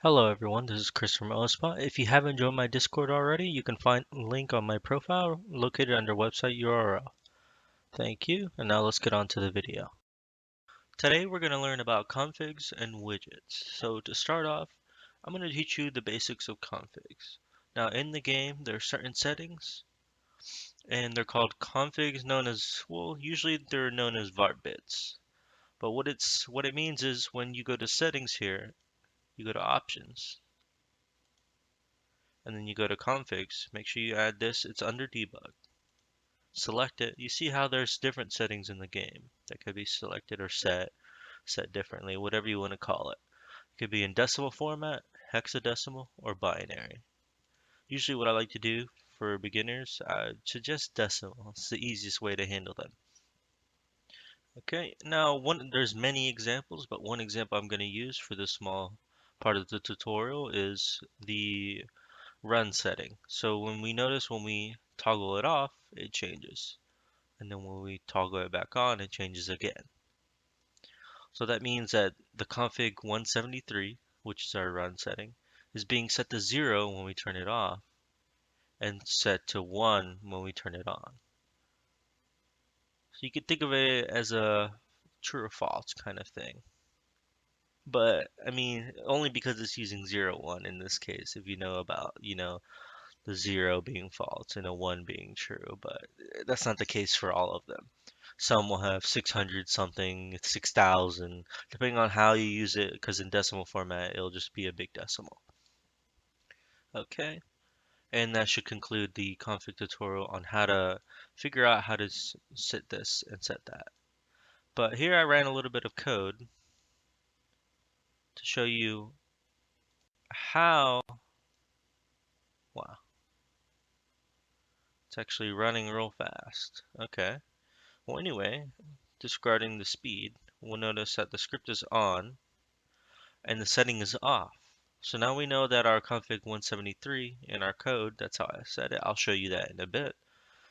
Hello everyone, this is Chris from OSBOT. If you haven't joined my Discord already, you can find a link on my profile located under website URL. Thank you, and now let's get on to the video. Today we're going to learn about configs and widgets. So to start off, I'm going to teach you the basics of configs. Now in the game, there are certain settings, and they're called configs known as, well, usually they're known as var bits. But what it means is when you go to settings here, you go to options, and then you go to configs. Make sure you add this, it's under debug. Select it. You see how there's different settings in the game that could be selected or set differently, whatever you want to call it. It could be in decimal format, hexadecimal, or binary. Usually what I like to do for beginners, I suggest decimal. It's the easiest way to handle them. Okay, now there's many examples, but one example I'm going to use for this small part of the tutorial is the run setting. So when we toggle it off, it changes. And then when we toggle it back on, it changes again. So that means that the config 173, which is our run setting, is being set to 0 when we turn it off and set to 1 when we turn it on. So you could think of it as a true or false kind of thing. But I mean, only because it's using 0, 1 in this case, if you know about, the 0 being false and a 1 being true, but that's not the case for all of them. Some will have 600 something, 6,000, depending on how you use it, because in decimal format, it'll just be a big decimal. Okay, and that should conclude the config tutorial on how to figure out how to set this and set that. But here I ran a little bit of code to show you how, wow, it's actually running real fast. Okay, well anyway, disregarding the speed, we'll notice that the script is on and the setting is off. So now we know that our config 173 in our code, that's how I set it. I'll show you that in a bit.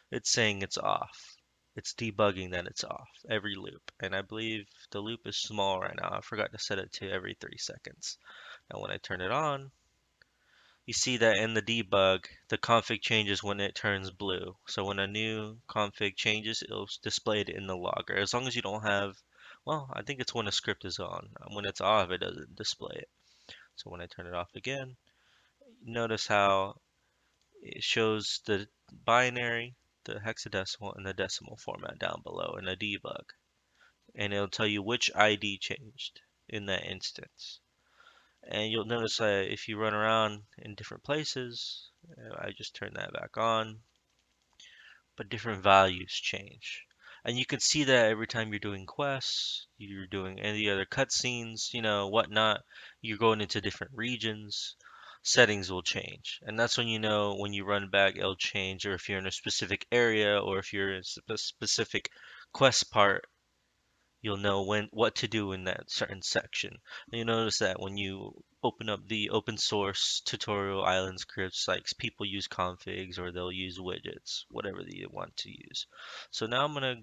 It's saying it's off. It's debugging that it's off every loop. And I believe the loop is small right now. I forgot to set it to every 3 seconds. Now when I turn it on, you see that in the debug, the config changes when it turns blue. So when a new config changes, it'll display it in the logger. As long as you don't have, well, I think it's when a script is on. When it's off, it doesn't display it. So when I turn it off again, notice how it shows the binary, the hexadecimal, and the decimal format down below in the debug. And it'll tell you which ID changed in that instance. And you'll notice that if you run around in different places, I just turn that back on, but different values change. And you can see that every time you're doing quests, you're doing any other cutscenes, whatnot, you're going into different regions, settings will change. And that's when you know when you run back, it'll change, or if you're in a specific area, or if you're in a specific quest part, you'll know what to do in that certain section. And you notice that when you open up the open source tutorial island scripts, like people use configs or they'll use widgets, whatever they want to use. So now I'm gonna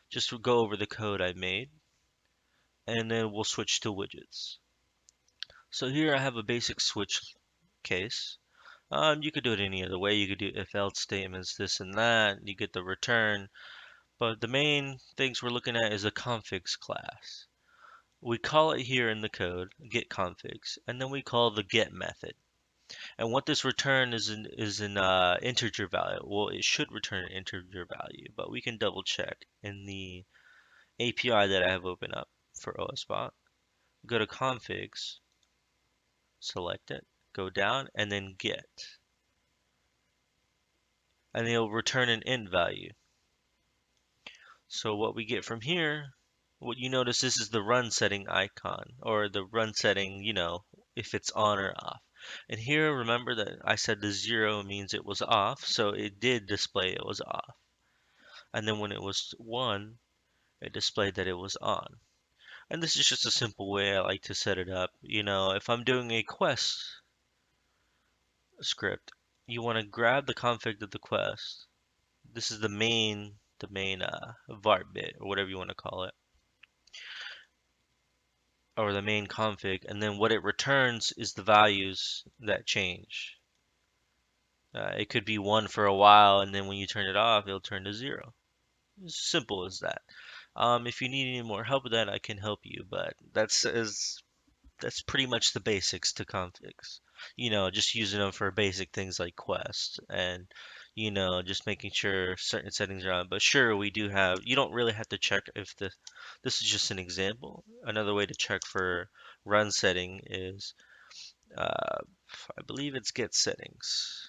just go over the code I made, and then we'll switch to widgets. So here I have a basic switch case. You could do it any other way. You could do if else statements, this and that. You get the return. But the main things we're looking at is a configs class. We call it here in the code get configs, and then we call the get method. And what this return is an integer value. Well, it should return an integer value, but we can double check in the API that I have open up for OSBOT. Go to configs, select it, go down, and then get. And it'll return an int value. So what we get from here, what you notice, this is the run setting icon, or the run setting, if it's on or off. And here, remember that I said the 0 means it was off, so it did display it was off. And then when it was 1, it displayed that it was on. And this is just a simple way I like to set it up. If I'm doing a quest script, you want to grab the config of the quest. This is the main var bit, or whatever you want to call it. or the main config, and then what it returns is the values that change. It could be 1 for a while, and then when you turn it off, it'll turn to 0. As simple as that. If you need any more help with that, I can help you, but that's pretty much the basics to configs. Just using them for basic things like Quest and, just making sure certain settings are on. But sure, we do have, you don't really have to check if this is just an example. Another way to check for run setting is, uh, I believe it's get settings,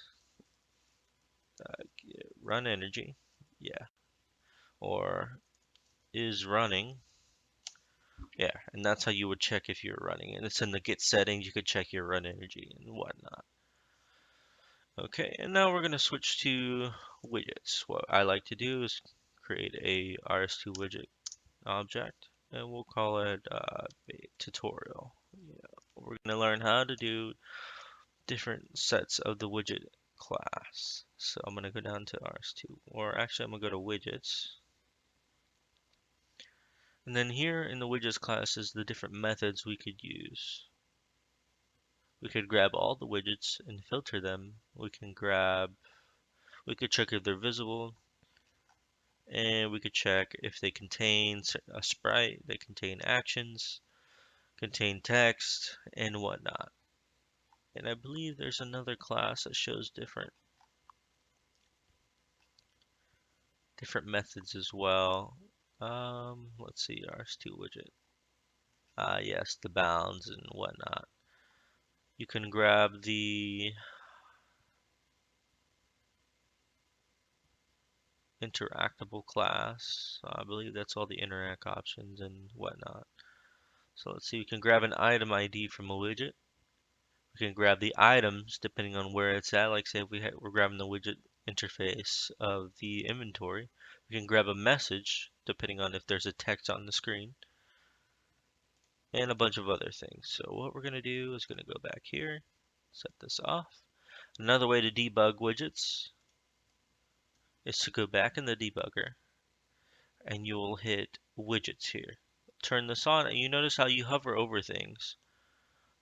run energy, yeah, or is running. Yeah, and that's how you would check if you're running. And it's in the get settings, you could check your run energy and whatnot. Okay, and now we're going to switch to widgets. What I like to do is create a RS2 widget object, and we'll call it tutorial. Yeah, we're going to learn how to do different sets of the widget class. So I'm going to go down to RS2, or actually I'm going to go to widgets. And then here in the widgets class is the different methods we could use. We could grab all the widgets and filter them. We could check if they're visible, and we could check if they contain a sprite, they contain actions, contain text, and whatnot. And I believe there's another class that shows different methods as well. Let's see, RS2 widget. Yes, the bounds and whatnot. You can grab the interactable class. I believe that's all the interact options and whatnot. So let's see, we can grab an item ID from a widget. We can grab the items depending on where it's at. Like say if we're grabbing the widget interface of the inventory. We can grab a message depending on if there's a text on the screen. And a bunch of other things. So what we're going to do is going to go back here, set this off. Another way to debug widgets is to go back in the debugger and you'll hit widgets here. Turn this on and you notice how you hover over things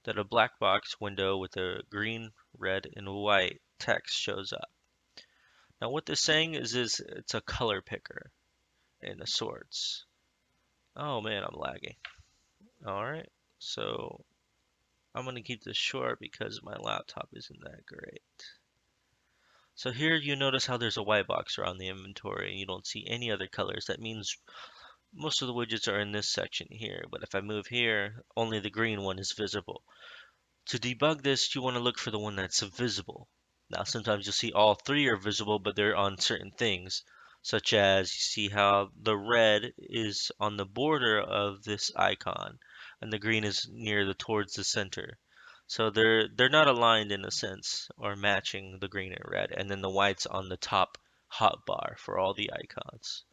that a black box window with a green, red, and white text shows up. Now what this saying is it's a color picker in the sorts. Oh man, I'm lagging. Alright, so I'm going to keep this short because my laptop isn't that great. So here you notice how there's a white box around the inventory and you don't see any other colors. That means most of the widgets are in this section here, but if I move here, only the green one is visible. To debug this, you want to look for the one that's visible. Now, sometimes you'll see all three are visible, but they're on certain things, such as you see how the red is on the border of this icon, and the green is near towards the center. So they're not aligned in a sense, or matching the green and red, and then the white's on the top hotbar for all the icons.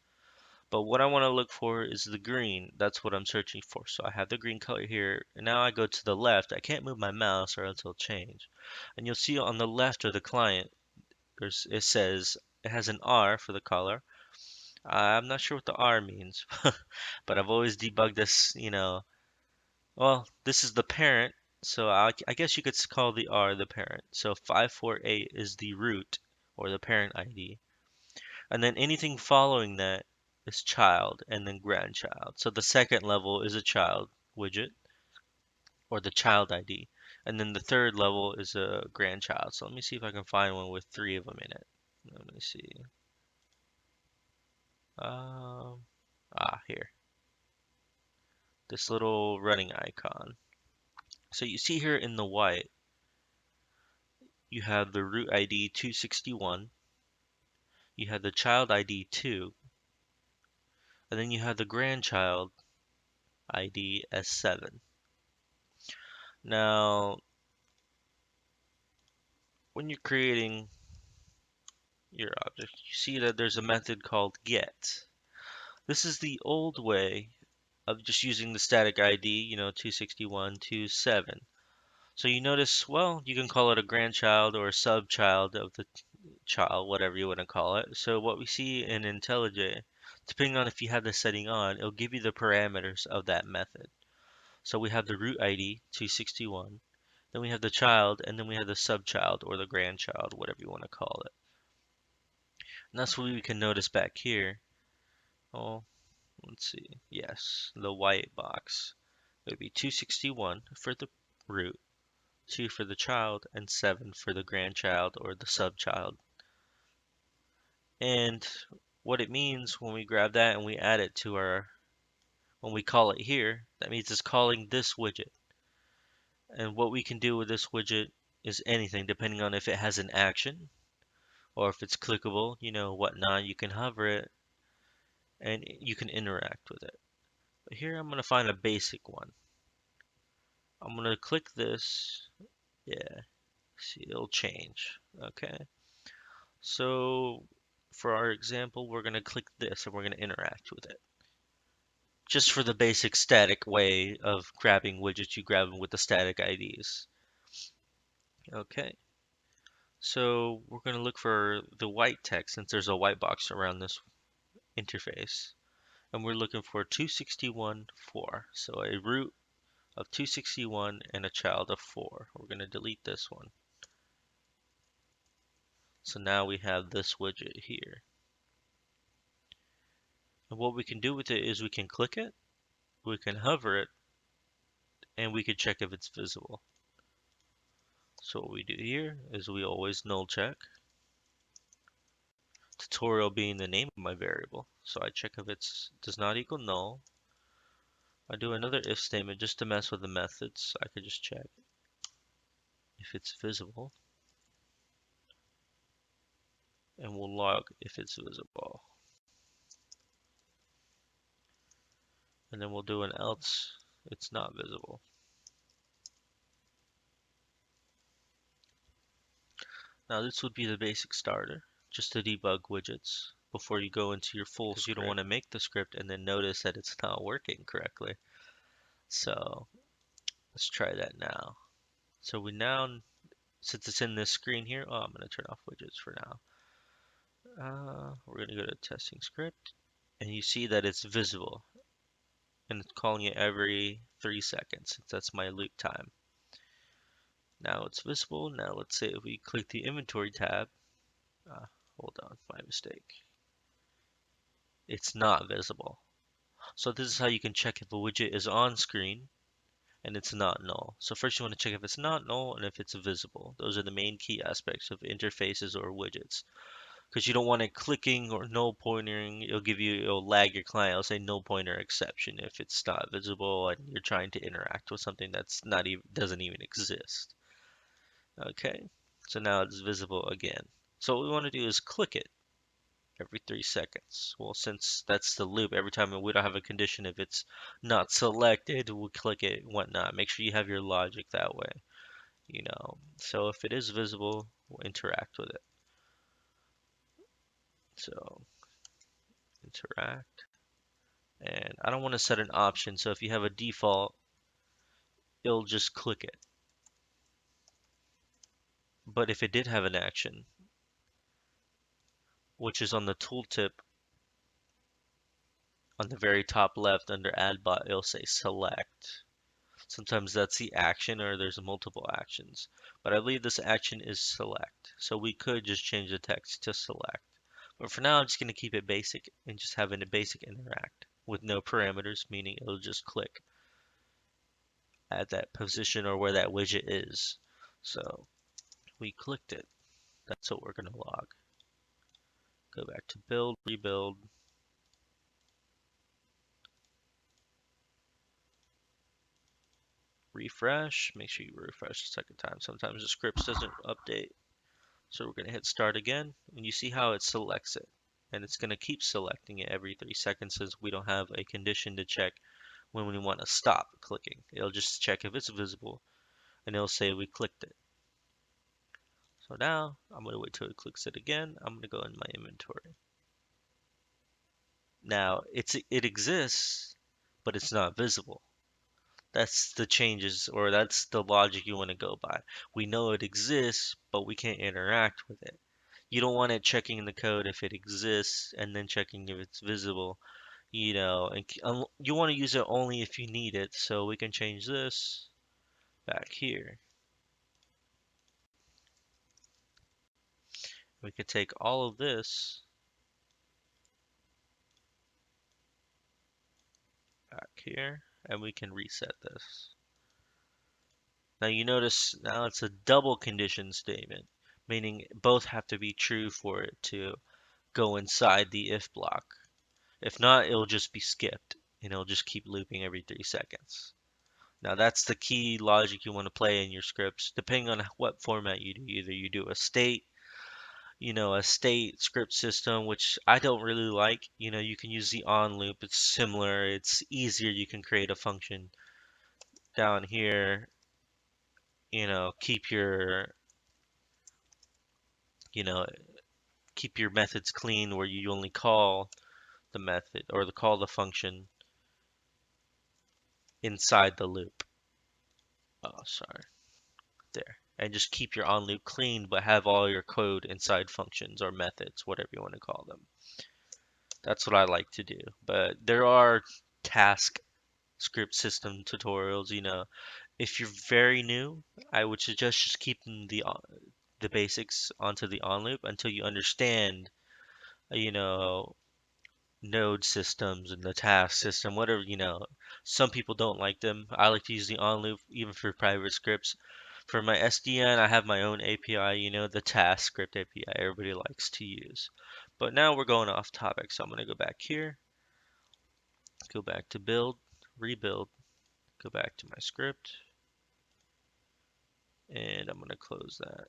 But what I want to look for is the green. That's what I'm searching for. So I have the green color here. And now I go to the left. I can't move my mouse or else it'll change. And you'll see on the left of the client, it says it has an R for the color. I'm not sure what the R means, but I've always debugged this. Well, this is the parent. So I guess you could call the R the parent. So 548 is the root or the parent ID. And then anything following that is child and then grandchild. So the second level is a child widget or the child ID. And then the third level is a grandchild. So let me see if I can find one with three of them in it. Let me see. Um, here. This little running icon. So you see here in the white, you have the root ID 261. You have the child ID 2. And then you have the grandchild ID as 7. Now, when you're creating your object, you see that there's a method called get. This is the old way of just using the static ID, 26127. So you notice, well, you can call it a grandchild or a subchild of the child, whatever you want to call it. So what we see in IntelliJ, depending on if you have the setting on, it'll give you the parameters of that method. So we have the root ID, 261, then we have the child, and then we have the subchild or the grandchild, whatever you want to call it. And that's what we can notice back here. Oh, let's see. Yes, the white box. It would be 261 for the root, 2 for the child, and 7 for the grandchild or the subchild. And what it means when we grab that and we add it to our, when we call it here, that means it's calling this widget. And what we can do with this widget is anything, depending on if it has an action or if it's clickable, whatnot. You can hover it and you can interact with it. But here I'm going to find a basic one. I'm going to click this. Yeah, see, it'll change. Okay. So for our example, we're going to click this and we're going to interact with it. Just for the basic static way of grabbing widgets, you grab them with the static IDs. Okay. So we're going to look for the white text since there's a white box around this interface. And we're looking for 261.4. So a root of 261 and a child of 4. We're going to delete this one. So now we have this widget here. And what we can do with it is we can click it, we can hover it, and we can check if it's visible. So what we do here is we always null check. Tutorial being the name of my variable. So I check if it does not equal null. I do another if statement just to mess with the methods. I could just check if it's visible. And we'll log if it's visible. And then we'll do an else it's not visible. Now this would be the basic starter, just to debug widgets before you go into your full script. You don't want to make the script and then notice that it's not working correctly. So let's try that now. So we now, since it's in this screen here, I'm going to turn off widgets for now. We're going to go to testing script, and you see that it's visible, and it's calling it every 3 seconds, since that's my loop time. Now it's visible. Now let's say if we click the inventory tab, hold on, my mistake. It's not visible. So this is how you can check if a widget is on screen and it's not null. So first you want to check if it's not null and if it's visible. Those are the main key aspects of interfaces or widgets. Because you don't want it clicking or null pointering. It'll lag your client. It'll say null pointer exception if it's not visible and you're trying to interact with something that's not even doesn't even exist. Okay, so now it's visible again. So what we want to do is click it every 3 seconds. Well, since that's the loop, every time we don't have a condition, if it's not selected, we'll click it, whatnot. Make sure you have your logic that way. So if it is visible, we'll interact with it. So interact. And I don't want to set an option, so if you have a default, it'll just click it. But if it did have an action, which is on the tooltip on the very top left under AdBot, it'll say select. Sometimes that's the action or there's multiple actions. But I believe this action is select. So we could just change the text to select. But for now, I'm just going to keep it basic and just have a basic interact with no parameters, meaning it'll just click at that position or where that widget is. So we clicked it. That's what we're going to log. Go back to build, rebuild. Refresh. Make sure you refresh the second time. Sometimes the script doesn't update. So we're going to hit start again, and you see how it selects it. And it's going to keep selecting it every 3 seconds since we don't have a condition to check when we want to stop clicking. It'll just check if it's visible, and it'll say we clicked it. So now, I'm going to wait till it clicks it again. I'm going to go in my inventory. Now, it exists, but it's not visible. That's the changes, or that's the logic you want to go by. We know it exists, but we can't interact with it. You don't want it checking the code if it exists and then checking if it's visible. and you want to use it only if you need it. So we can change this back here. We could take all of this back here and we can reset this. Now you notice now it's a double condition statement, meaning both have to be true for it to go inside the if block. If not, it'll just be skipped and it'll just keep looping every 3 seconds. Now that's the key logic you want to play in your scripts, depending on what format you do. Either you do a state, a state script system, which I don't really like. You can use the on loop. It's similar. It's easier. You can create a function down here, keep you know, keep your methods clean where you only call the method or call the function inside the loop. Oh, sorry. There. And just keep your on loop clean, but have all your code inside functions or methods, whatever you want to call them. That's what I like to do. But there are task script system tutorials. If you're very new, I would suggest just keeping the basics onto the on loop until you understand, you know, node systems and the task system, whatever. Some people don't like them. I like to use the on loop even for private scripts. For my SDN, I have my own API, the task script API everybody likes to use. But now we're going off topic, so I'm going to go back here, go back to build, rebuild, go back to my script, and I'm going to close that.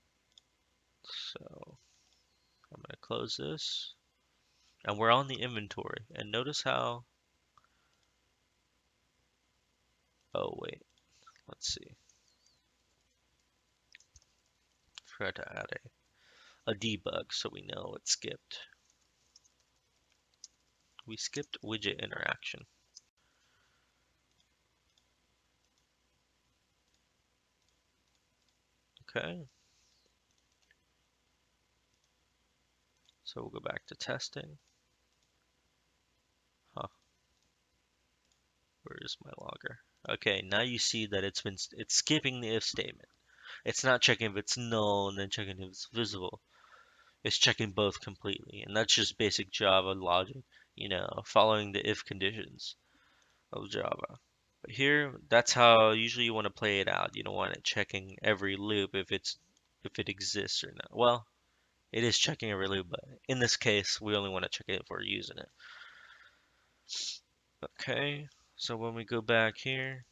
So I'm going to close this, and we're on the inventory. And notice how, oh wait, let's see. Forgot to add a debug so we know it skipped. We skipped widget interaction. Okay. So we'll go back to testing. Huh, where is my logger? Okay, now you see that it's skipping the if statement. It's not checking if it's null and then checking if it's visible. It's checking both completely, and that's just basic Java logic, following the if conditions of Java. But here, that's how usually you want to play it out. You don't want it checking every loop if it exists or not. Well, it is checking every loop, but in this case, we only want to check it if we're using it. Okay, so when we go back here,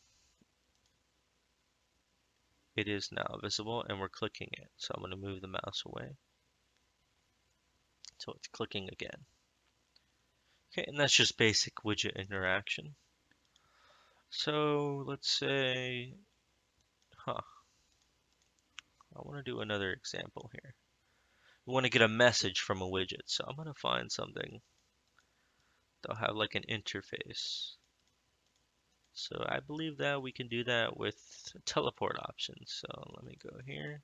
it is now visible and we're clicking it. So I'm going to move the mouse away. So it's clicking again. Okay, and that's just basic widget interaction. So let's say, I want to do another example here. We want to get a message from a widget. So I'm going to find something that'll have like an interface. So I believe that we can do that with teleport options. So let me go here.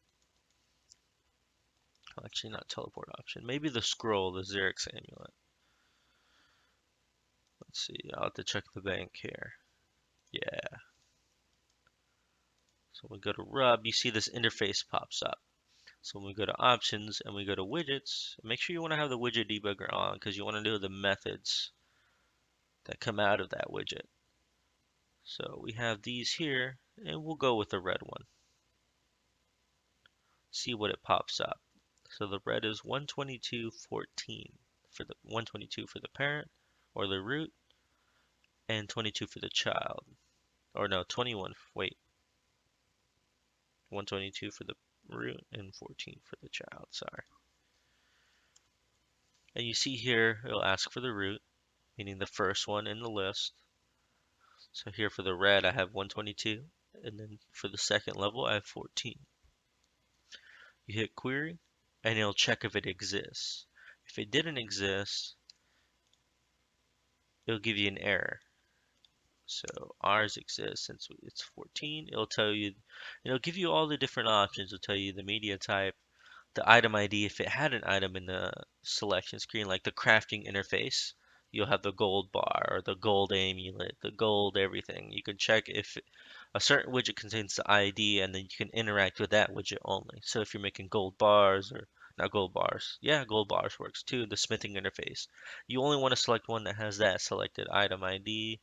Oh, actually, not teleport option. Maybe the scroll, the Xerix amulet. Let's see. I'll have to check the bank here. Yeah. So when we go to Rub, you see this interface pops up. So when we go to options and we go to widgets, make sure you want to have the widget debugger on because you want to know the methods that come out of that widget. So we have these here and we'll go with the red one. See what it pops up. So the red is 122.14 for the 122 for the parent or the root and 22 for the child. Or no, 21, wait. 122 for the root and 14 for the child, sorry. And you see here, it'll ask for the root, meaning the first one in the list. So here for the red, I have 122, and then for the second level, I have 14. You hit query, and it'll check if it exists. If it didn't exist, it'll give you an error. So ours exists since it's 14. It'll give you all the different options. It'll tell you the media type, the item ID if it had an item in the selection screen, like the crafting interface. you'll have the gold bar or the gold amulet, the gold everything. You can check if a certain widget contains the ID and then you can interact with that widget only. So if you're making gold bars or not gold bars, yeah, gold bars works too, the smithing interface. You only want to select one that has that selected item ID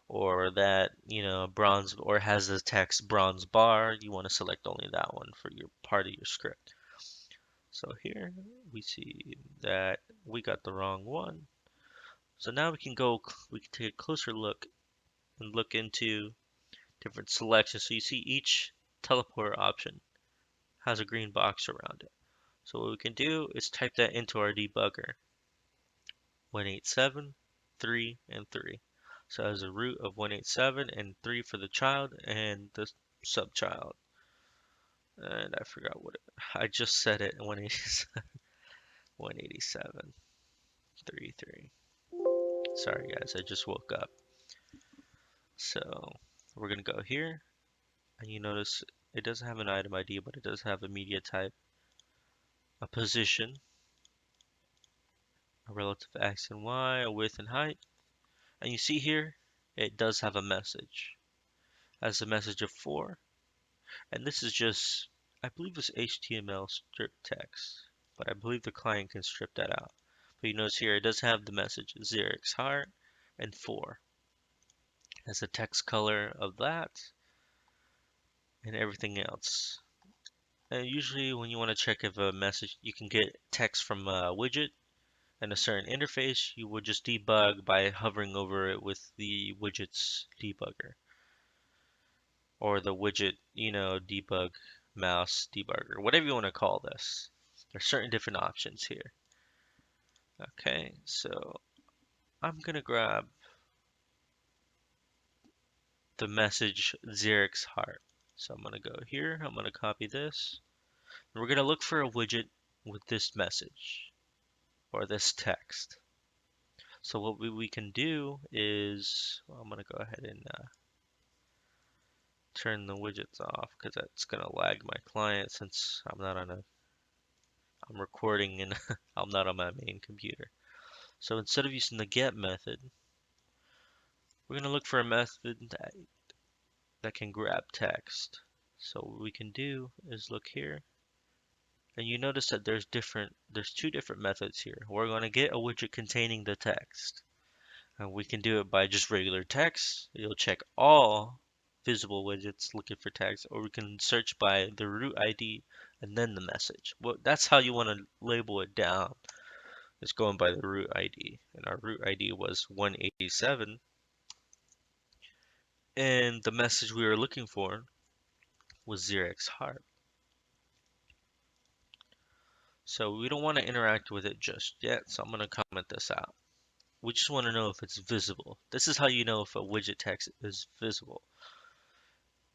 or that, bronze or has the text bronze bar. You want to select only that one for your part of your script. So here we see that we got the wrong one. So now we can take a closer look and look into different selections. So you see each teleport option has a green box around it. So what we can do is type that into our debugger. 187, 3, and 3. So as a root of 187 and 3 for the child and the subchild. And I forgot I just said it, 187, 187, 3, 3. Sorry guys, I just woke up. So we're gonna go here, and you notice it doesn't have an item ID, but it does have a media type, a position, a relative x and y, a width and height. And you see here, it does have a message. It has a message of 4, and this is just, I believe it's HTML strip text, but I believe the client can strip that out. But you notice here, it does have the message 0x heart and 4. It has the text color of that and everything else. And usually when you want to check if a message, you can get text from a widget and a certain interface, you would just debug by hovering over it with the widget's debugger or the widget, debug mouse debugger, whatever you want to call this. There's certain different options here. Okay, so I'm gonna grab the message Xerix heart. So I'm gonna go here, I'm gonna copy this. And we're gonna look for a widget with this message or this text. So what we can do is, well, I'm gonna go ahead and turn the widgets off because that's gonna lag my client since I'm recording and I'm not on my main computer. So instead of using the get method, we're gonna look for a method that can grab text. So what we can do is look here, and you notice that there's two different methods here. We're gonna get a widget containing the text. And we can do it by just regular text. It'll check all visible widgets looking for text, or we can search by the root ID and then the message. Well, that's how you want to label it down. It's going by the root ID, and our root ID was 187, and the message we were looking for was 0x heart. So we don't want to interact with it just yet, so I'm going to comment this out. We just want to know if it's visible. This is how you know if a widget text is visible.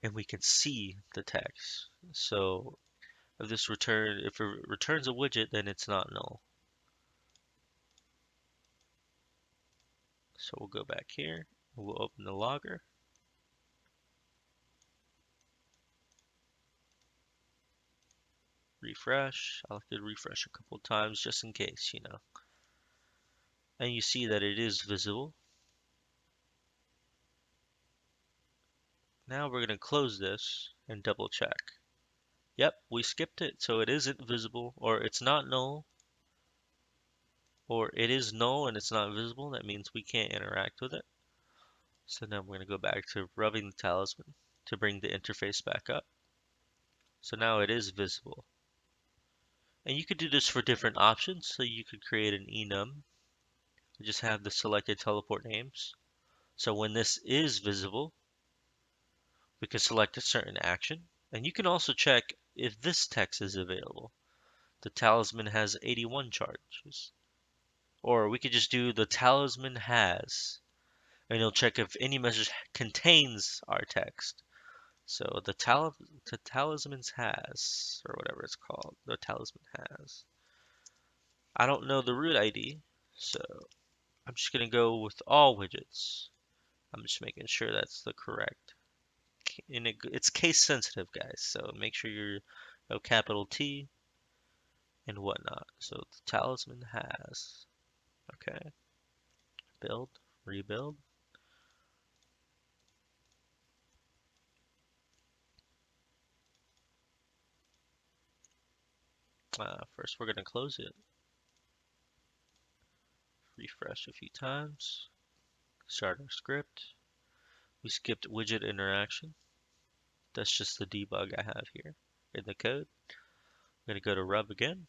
And we can see the text. So if if it returns a widget, then it's not null. So we'll go back here, we'll open the logger. Refresh. I like to refresh a couple times just in case. And you see that it is visible. Now we're going to close this and double check. Yep, we skipped it, so it isn't visible, or it's not null, or it is null and it's not visible. That means we can't interact with it. So now we're going to go back to rubbing the talisman to bring the interface back up. So now it is visible. And you could do this for different options. So you could create an enum, just have the selected teleport names. So when this is visible, we can select a certain action. And you can also check if this text is available. The talisman has 81 charges. Or we could just do the talisman has, and it'll check if any message contains our text. So the talisman's has, or whatever it's called, the talisman has. I don't know the root ID, so I'm just gonna go with all widgets. I'm just making sure that's the correct. And it's case sensitive, guys, so make sure you're capital T and whatnot. So the talisman has. Okay, rebuild. First, we're going to close it. Refresh a few times. Start our script. We skipped widget interaction. That's just the debug I have here in the code. I'm going to go to rub again,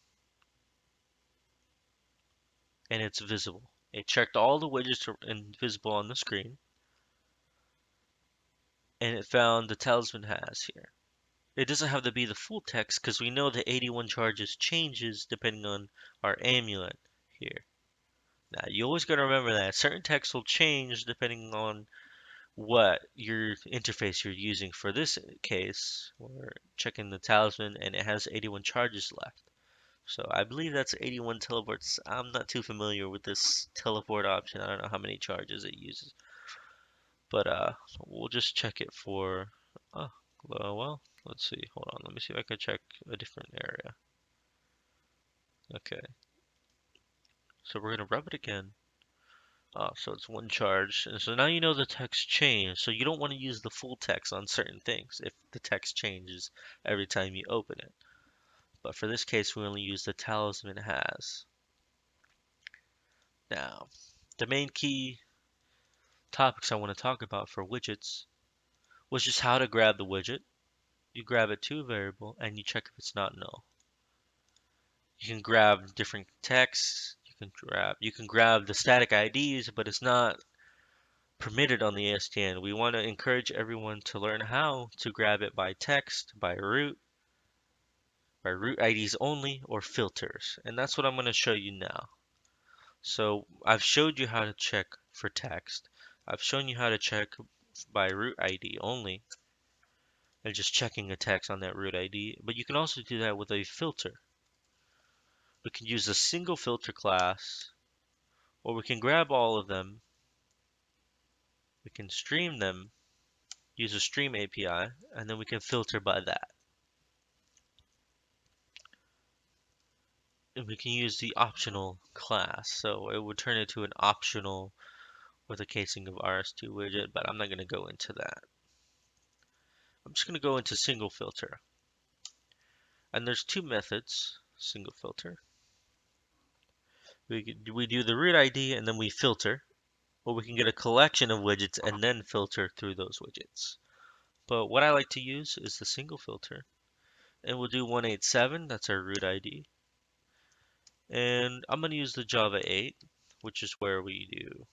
and it's visible. It checked all the widgets are invisible on the screen, and it found the talisman has here. It doesn't have to be the full text because we know the 81 charges changes depending on our amulet here. Now, you always got to remember that certain text will change depending on what your interface you're using. For this case, we're checking the talisman and it has 81 charges left. So I believe that's 81 teleports. I'm not too familiar with this teleport option. I don't know how many charges it uses. But we'll just check it for oh, well, let's see. Hold on. Let me see if I can check a different area. Okay. So we're gonna rub it again. Oh, so it's one charge. And so now you know the text changed. So you don't want to use the full text on certain things if the text changes every time you open it. But for this case, we only use the talisman has. Now, the main key topics I want to talk about for widgets was just how to grab the widget. You grab it to a variable and you check if it's not null. You can grab different texts. You can grab the static IDs, but it's not permitted on the ASTN. We want to encourage everyone to learn how to grab it by text, by root IDs only, or filters. And that's what I'm going to show you now. So I've showed you how to check for text. I've shown you how to check by root ID only, and just checking a text on that root ID. But you can also do that with a filter. We can use a single filter class, or we can grab all of them. We can stream them, use a stream API, and then we can filter by that. And we can use the optional class. So it would turn into an optional with a casing of RS2 widget, but I'm not going to go into that. I'm just going to go into single filter. And there's two methods, single filter. We do the root ID and then we filter, or we can get a collection of widgets and then filter through those widgets. But what I like to use is the single filter. And we'll do 187, that's our root ID. And I'm going to use the Java 8, which is where we do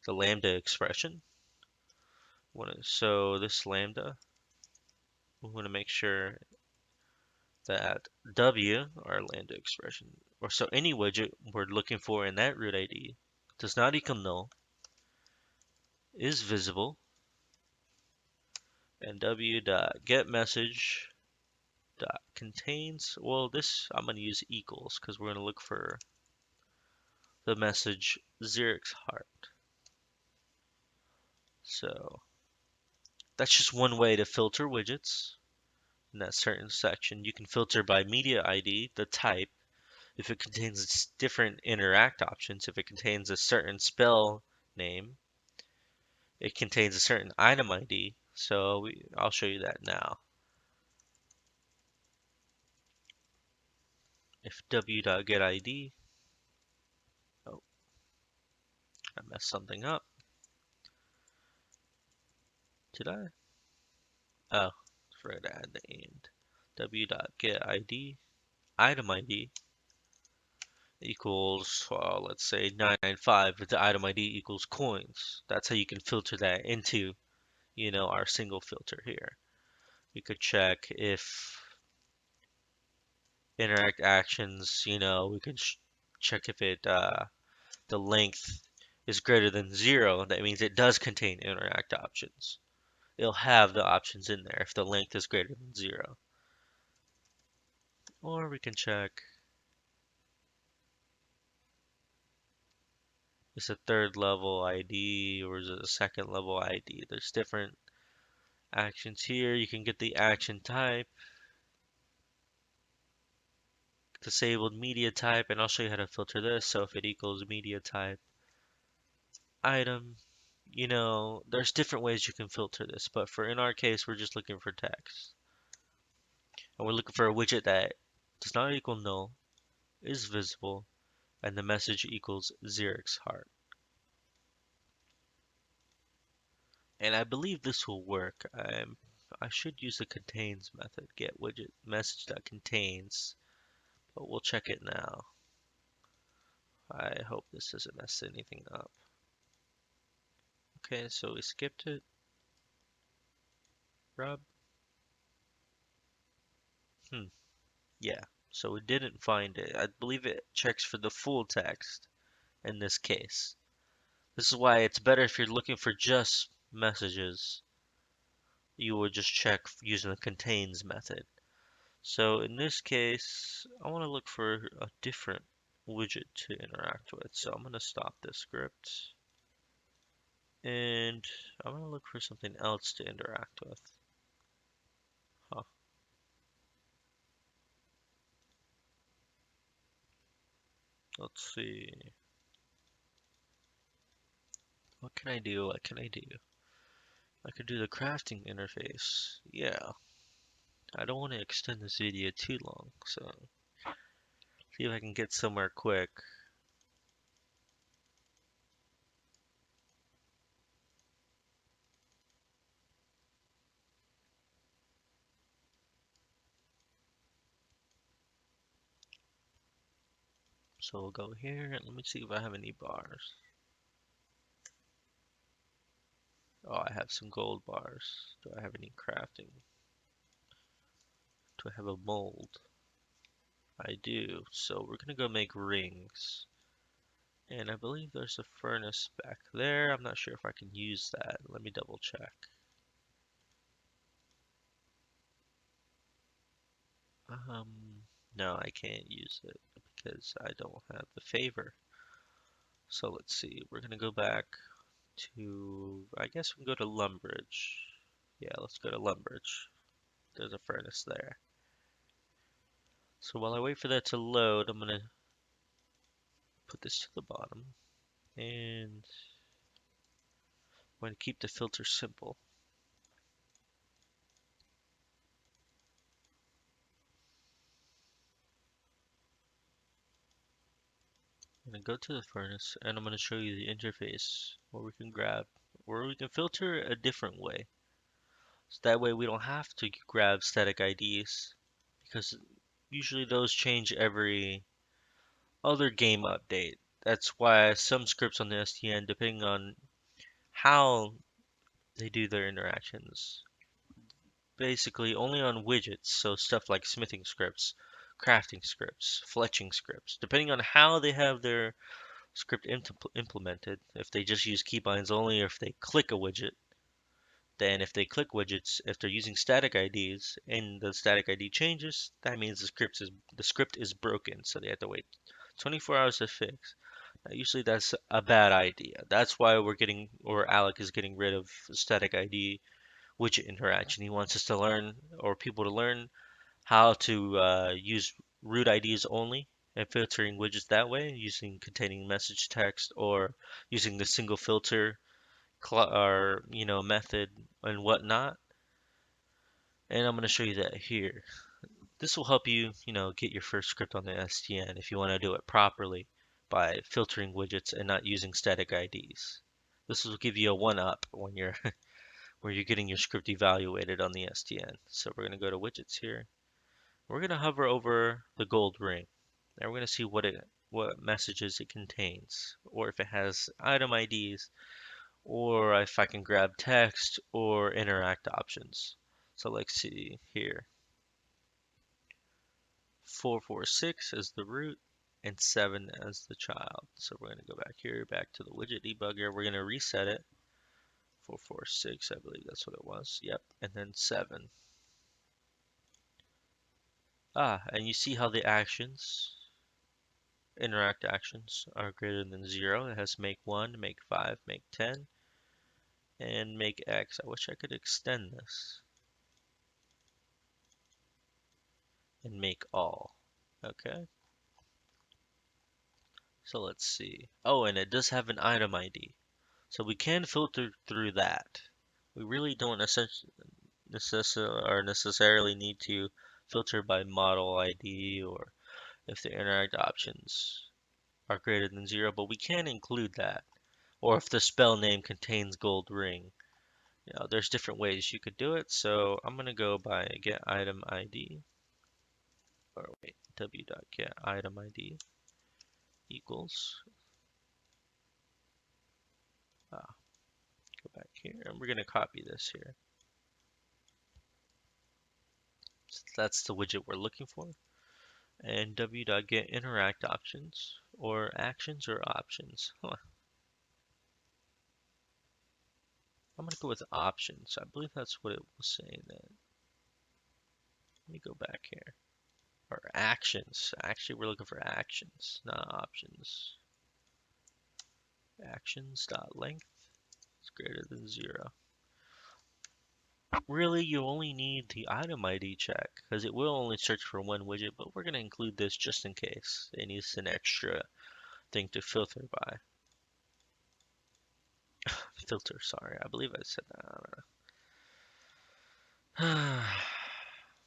the lambda expression. So this lambda, we want to make sure that W, our lambda expression, or so any widget we're looking for in that root ID does not equal null, is visible, and W dot get message dot contains, well, this I'm going to use equals because we're going to look for the message Xerix heart. So that's just one way to filter widgets in that certain section. You can filter by media ID, the type, if it contains different interact options, if it contains a certain spell name, it contains a certain item ID. So I'll show you that now. If w.getID, oh, I messed something up. Did I? Oh, forgot to add the and. w.getID, item ID equals, well, let's say 995, but the item ID equals coins. That's how you can filter that into, our single filter here. We could check if interact actions, we could check if the length is greater than 0. That means it does contain interact options. It'll have the options in there if the length is greater than 0. Or we can check, is a third level ID or is it a second level ID? There's different actions here. You can get the action type, disabled media type, and I'll show you how to filter this. So if it equals media type, item, there's different ways you can filter this, but for in our case, we're just looking for text. And we're looking for a widget that does not equal null, is visible, and the message equals Xerix heart. And I believe this will work. I should use the contains method, get widget message that contains, but we'll check it now. I hope this doesn't mess anything up. Okay, so we skipped it. Rub. Yeah, so we didn't find it. I believe it checks for the full text in this case. This is why it's better if you're looking for just messages, you would just check using the contains method. So in this case, I want to look for a different widget to interact with. So I'm going to stop this script and I'm going to look for something else to interact with. Huh. Let's see. What can I do? What can I do? I could do the crafting interface. Yeah. I don't want to extend this video too long, so see if I can get somewhere quick. So we'll go here and let me see if I have any bars. Oh, I have some gold bars. Do I have any crafting? Do I have a mold? I do. So we're gonna go make rings. And I believe there's a furnace back there. I'm not sure if I can use that. Let me double check. No, I can't use it because I don't have the favor. So let's see. We're gonna go back to, I guess we can go to Lumbridge. Yeah, let's go to Lumbridge. There's a furnace there. So while I wait for that to load, I'm gonna put this to the bottom. And I'm gonna keep the filter simple. I'm gonna go to the furnace and I'm gonna show you the interface where we can filter a different way. So that way we don't have to grab static IDs because usually those change every other game update. That's why some scripts on the STN, depending on how they do their interactions, basically only on widgets, so stuff like smithing scripts, crafting scripts, fletching scripts, depending on how they have their script implemented, if they just use keybinds only or if they click a widget, then if they click widgets, if they're using static IDs and the static ID changes, that means the script is broken, so they have to wait 24 hours to fix. Now, usually that's a bad idea. That's why Alec is getting rid of static ID widget interaction. He wants us to learn, or people to learn, how to use root IDs only and filtering widgets that way, using containing message text or using the single filter or method and whatnot. And I'm going to show you that here. This will help you, get your first script on the STN if you want to do it properly by filtering widgets and not using static IDs. This will give you a one up when you're where you're getting your script evaluated on the STN. So we're going to go to widgets here. We're going to hover over the gold ring. Now we're going to see what messages it contains, or if it has item IDs, or if I can grab text or interact options. So let's see here. 446 as the root and 7 as the child. So we're going to go back here, back to the widget debugger. We're going to reset it. 446, I believe that's what it was. Yep, and then 7. And you see how the interact actions are greater than 0. It has make 1, make 5, make 10, and make X. I wish I could extend this and make all. Okay, so let's see. Oh, and it does have an item ID. So we can filter through that. We really don't necessarily need to filter by model ID or if the interact options are greater than 0, but we can include that. Or if the spell name contains gold ring. There's different ways you could do it. So I'm going to go by get item ID, or wait, w.get item ID equals, go back here, and we're going to copy this here. So that's the widget we're looking for. And w.get interact options, or actions or options. I'm going to go with options. I believe that's what it was saying then. Let me go back here. Or actions. Actually, we're looking for actions, not options. Actions.length is greater than 0. Really, you only need the item ID check because it will only search for one widget, but we're going to include this just in case it needs an extra thing to filter by. Filter, sorry, I believe I said that.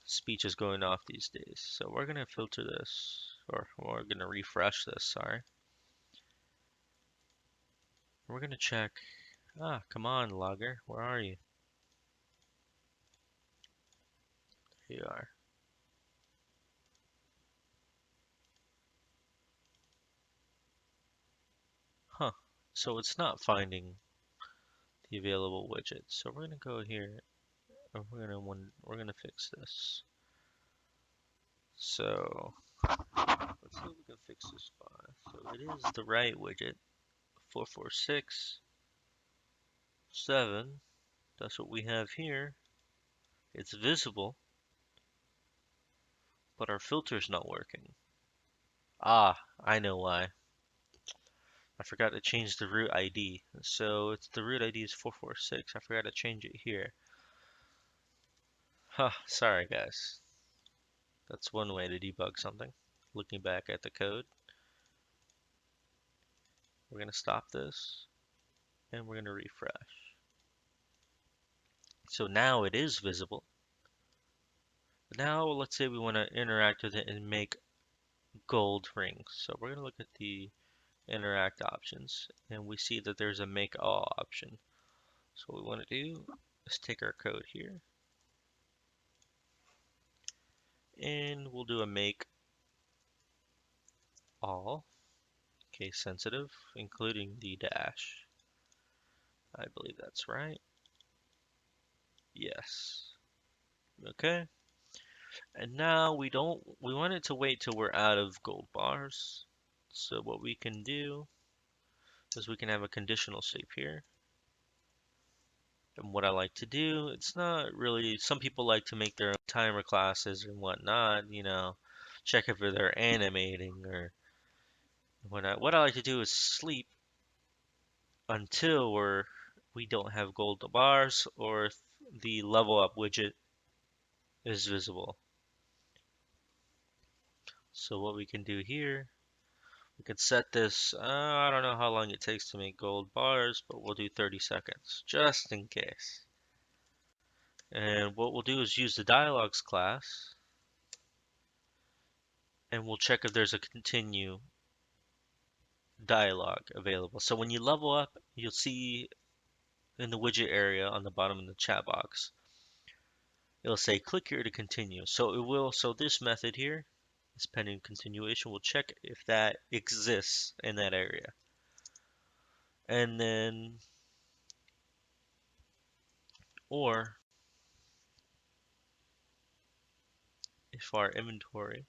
Speech is going off these days, so we're going to filter this, or we're going to refresh this, sorry. We're going to check. Come on, logger, where are you? Here you are. Huh. So it's not finding the available widget. So we're gonna go here and we're gonna fix this. So let's see if we can fix this file. So it is the right widget, 4467. That's what we have here. It's visible, but our filter's not working. I know why. I forgot to change the root ID. So it's the root ID is 446. I forgot to change it here. Sorry guys. That's one way to debug something. Looking back at the code, we're going to stop this and we're going to refresh. So now it is visible. Now let's say we want to interact with it and make gold rings. So we're going to look at the interact options and we see that there's a make all option. So what we want to do is take our code here and we'll do a make all, case sensitive, including the dash. I believe that's right. Yes. Okay. And now we want it to wait till we're out of gold bars. So what we can do is we can have a conditional sleep here. And what I like to do, it's not really, some people like to make their own timer classes and whatnot, check if they're animating or whatnot. What I like to do is sleep until we don't have gold bars or the level up widget is visible. So what we can do here, we can set this, I don't know how long it takes to make gold bars, but we'll do 30 seconds, just in case. And what we'll do is use the dialogues class, and we'll check if there's a continue dialogue available. So when you level up, you'll see in the widget area on the bottom of the chat box, it'll say click here to continue. So this method here, this pending continuation, will check if that exists in that area. And then, or if our inventory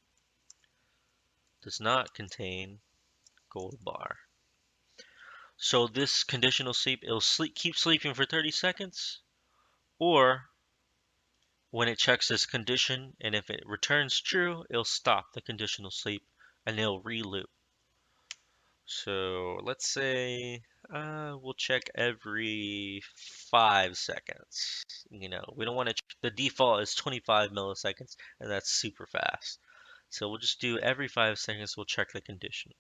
does not contain gold bar. So this conditional sleep, it'll keep sleeping for 30 seconds, or when it checks this condition and if it returns true, it'll stop the conditional sleep and it'll reloop. So let's say we'll check every 5 seconds. We don't want to, the default is 25 milliseconds and that's super fast. So we'll just do every 5 seconds, we'll check the condition.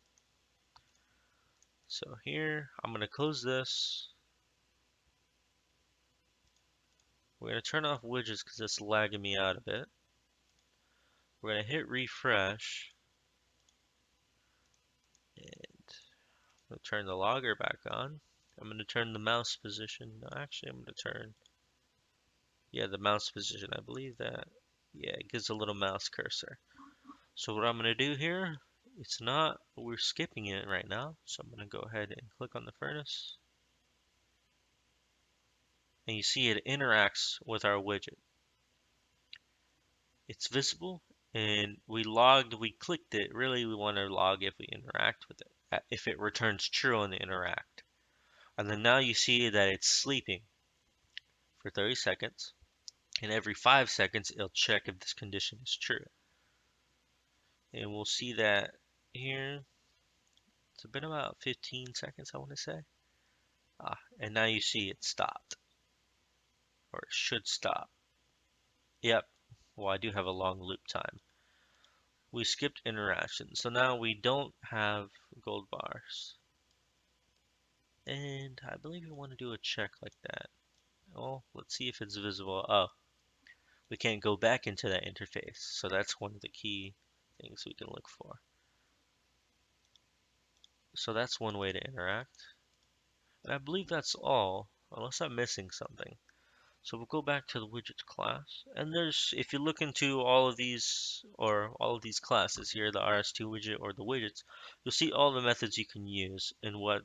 So here, I'm going to close this We're going to turn off widgets because it's lagging me out a bit. We're going to hit refresh and we'll turn the logger back on. I'm going to turn the mouse position. No, actually, I'm going to turn, yeah, the mouse position. I believe that, yeah, it gives a little mouse cursor. So what I'm going to do here, it's not, we're skipping it right now. So I'm going to go ahead and click on the furnace. And you see it interacts with our widget. It's visible and we clicked it. Really, we want to log if we interact with it, if it returns true on the interact. And then now you see that it's sleeping for 30 seconds. And every 5 seconds, it'll check if this condition is true. And we'll see that here. It's been about 15 seconds, I want to say. And now you see it stopped, or it should stop. Yep. Well, I do have a long loop time. We skipped interaction, so now we don't have gold bars. And I believe we want to do a check like that. Oh, let's see if it's visible. Oh, we can't go back into that interface. So that's one of the key things we can look for. So that's one way to interact. And I believe that's all, unless I'm missing something. So we'll go back to the widgets class. And there's, if you look into all of these, or all of these classes here, the RS2 widget or the widgets, you'll see all the methods you can use and what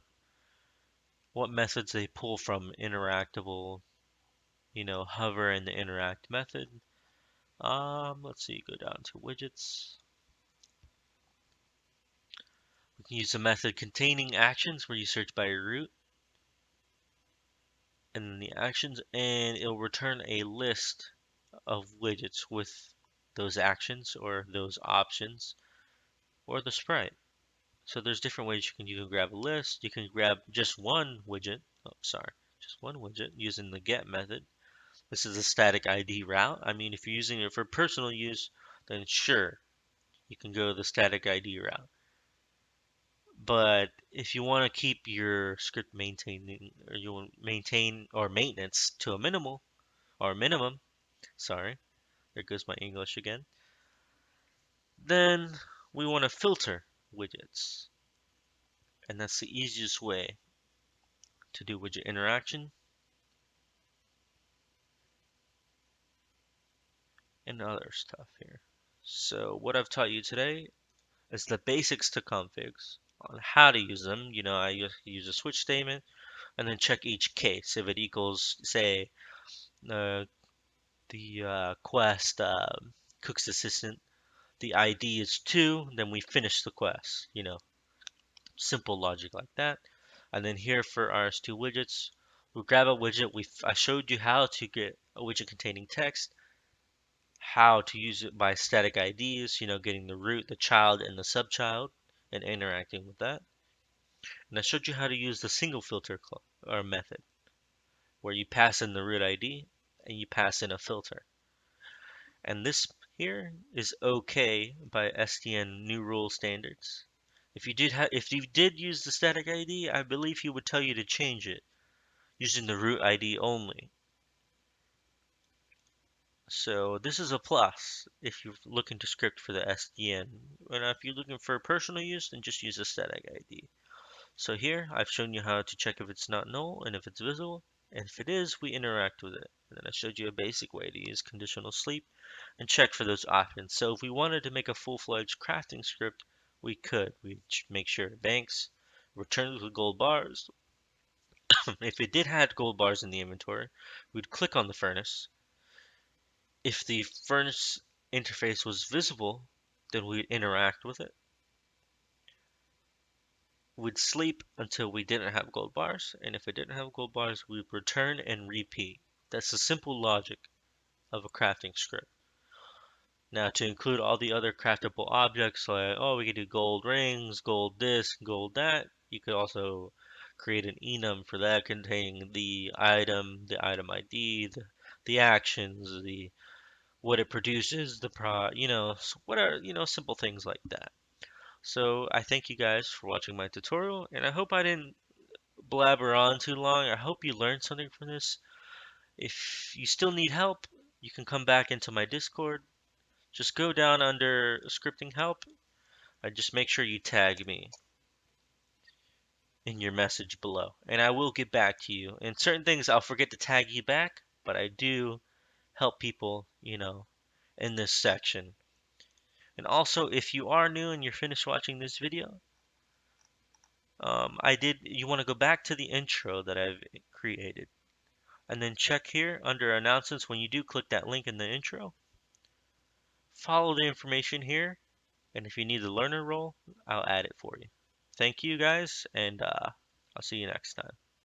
methods they pull from interactable, hover and the interact method. Let's see, go down to widgets. We can use a method containing actions where you search by your root and then the actions, and it'll return a list of widgets with those actions or those options or the sprite. So there's different ways you can grab a list. You can grab just one widget. Oh, sorry, just one widget using the get method. This is a static ID route. I mean, if you're using it for personal use, then sure, you can go the static ID route. But if you want to keep your script maintaining, or you want maintain or maintenance to a minimal or minimum, sorry, there goes my English again, then we want to filter widgets. And that's the easiest way to do widget interaction and other stuff here. So what I've taught you today is the basics to configs on how to use them. I use a switch statement and then check each case. If it equals, say, uh, the quest cook's assistant, the ID is 2, then we finish the quest. Simple logic like that. And then here for RS2 widgets, we grab a widget. I showed you how to get a widget containing text, how to use it by static IDs, getting the root, the child, and the subchild, and interacting with that. And I showed you how to use the single filter or method, where you pass in the root ID and you pass in a filter. And this here is okay by SDN new rule standards. If you did use the static ID, I believe he would tell you to change it using the root ID only. So this is a plus if you're looking to script for the SDN. And if you're looking for personal use, then just use a static ID. So here I've shown you how to check if it's not null and if it's visible. And if it is, we interact with it. And then I showed you a basic way to use conditional sleep and check for those options. So if we wanted to make a full-fledged crafting script, we could. We'd make sure it banks, returns with gold bars. If it did have gold bars in the inventory, we'd click on the furnace. If the furnace interface was visible, then we'd interact with it. We'd sleep until we didn't have gold bars, and if it didn't have gold bars, we'd return and repeat. That's the simple logic of a crafting script. Now, to include all the other craftable objects, like, oh, we could do gold rings, gold this, gold that, you could also create an enum for that containing the item ID, the actions, what it produces, what are, simple things like that. So I thank you guys for watching my tutorial, and I hope I didn't blabber on too long. I hope you learned something from this. If you still need help, you can come back into my Discord. Just go down under scripting help and just make sure you tag me in your message below, and I will get back to you. And certain things I'll forget to tag you back, but I do help people, in this section. And also, if you are new and you're finished watching this video, you want to go back to the intro that I've created, and then check here under announcements when you do click that link in the intro. Follow the information here, and if you need the learner role, I'll add it for you. Thank you guys, and I'll see you next time.